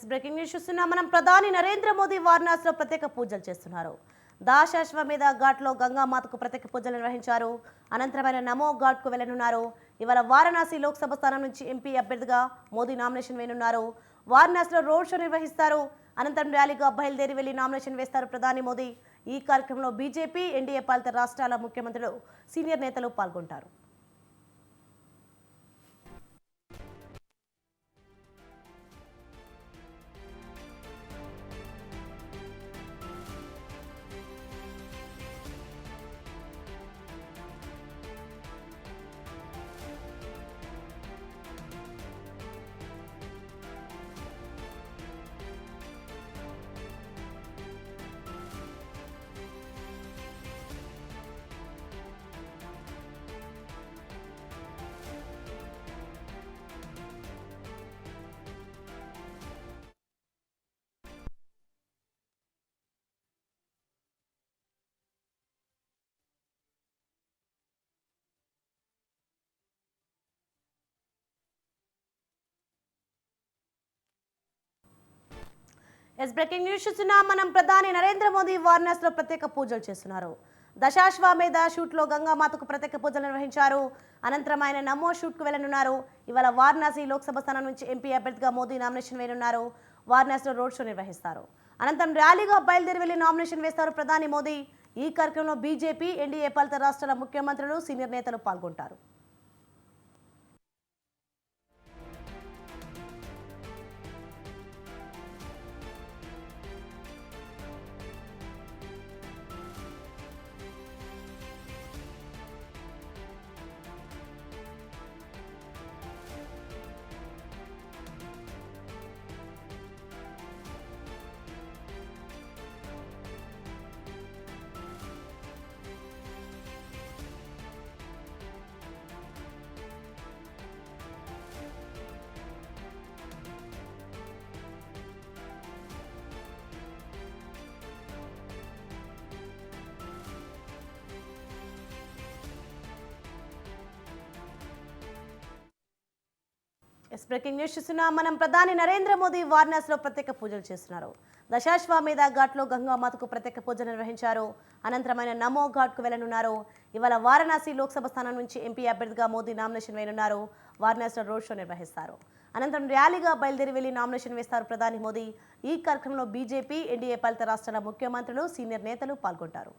Breaking news చూస్తున్నాం. మనం ప్రధాని నరేంద్ర మోదీ వారణాసిలో ప్రత్యేక పూజలు చేస్తున్నారు. దాశాశ్వమేధ ఘాట్లో గంగామాతకు ప్రత్యేక పూజలు నిర్వహించారు. అనంతరమైన నమో ఘాట్కు వెళ్లనున్నారు. ఇవాళ వారణాసి లోక్సభ స్థానం నుంచి ఎంపీ అభ్యర్థిగా మోదీ నామినేషన్ వేయనున్నారు. వారణాసిలో రోడ్ షో నిర్వహిస్తారు. అనంతరం ర్యాలీగా బయలుదేరి వెళ్లి నామినేషన్ వేస్తారు ప్రధాని మోదీ. ఈ కార్యక్రమంలో బీజేపీ, ఎన్డీఏ పాలిత రాష్ట్రాల ముఖ్యమంత్రులు, సీనియర్ నేతలు పాల్గొంటారు. బ్రేకింగ్ న్యూస్ చూస్తున్నాం. మనం ప్రధాని నరేంద్ర మోదీ వారణాసిలో ప్రత్యేక పూజలు చేస్తున్నారు. దశాశ్వమేధ షూట్లో గంగామాతకు ప్రత్యేక పూజలు నిర్వహించారు. అనంతరం ఆయన నమో షూట్కు వెళ్లనున్నారు. ఇవాళ వారణాసి లోక్సభ స్థానం నుంచి ఎంపీ అభ్యర్థిగా మోదీ నామినేషన్ వేయనున్నారు. వారణాసిలో రోడ్ షో నిర్వహిస్తారు. అనంతరం ర్యాలీగా బయలుదేరి వెళ్లి నామినేషన్ వేస్తారు ప్రధాని మోదీ. ఈ కార్యక్రమంలో బీజేపీ, ఎన్డీఏ పాలిత రాష్ట్రాల ముఖ్యమంత్రులు, సీనియర్ నేతలు పాల్గొంటారు. బ్రేకింగ్ న్యూస్ చూస్తున్నాం. మనం ప్రధాని నరేంద్ర మోదీ వారణాసిలో ప్రత్యేక పూజలు చేస్తున్నారు. దశాశ్వమేధ ఘాట్లో గంగామాతకు ప్రత్యేక పూజలు నిర్వహించారు. అనంతరం ఆయన నమో ఘాట్కు వెళ్లనున్నారు. ఇవాళ వారణాసి లోక్సభ స్థానం నుంచి ఎంపీ అభ్యర్థిగా మోదీ నామినేషన్ వేయనున్నారు. వారణాసిలో రోడ్ షో నిర్వహిస్తారు. అనంతరం ర్యాలీగా బయలుదేరి వెళ్లి నామినేషన్ వేస్తారు ప్రధాని మోదీ. ఈ కార్యక్రమంలో బీజేపీ, ఎన్డీఏ పాలిత రాష్ట్రాల ముఖ్యమంత్రులు, సీనియర్ నేతలు పాల్గొంటారు.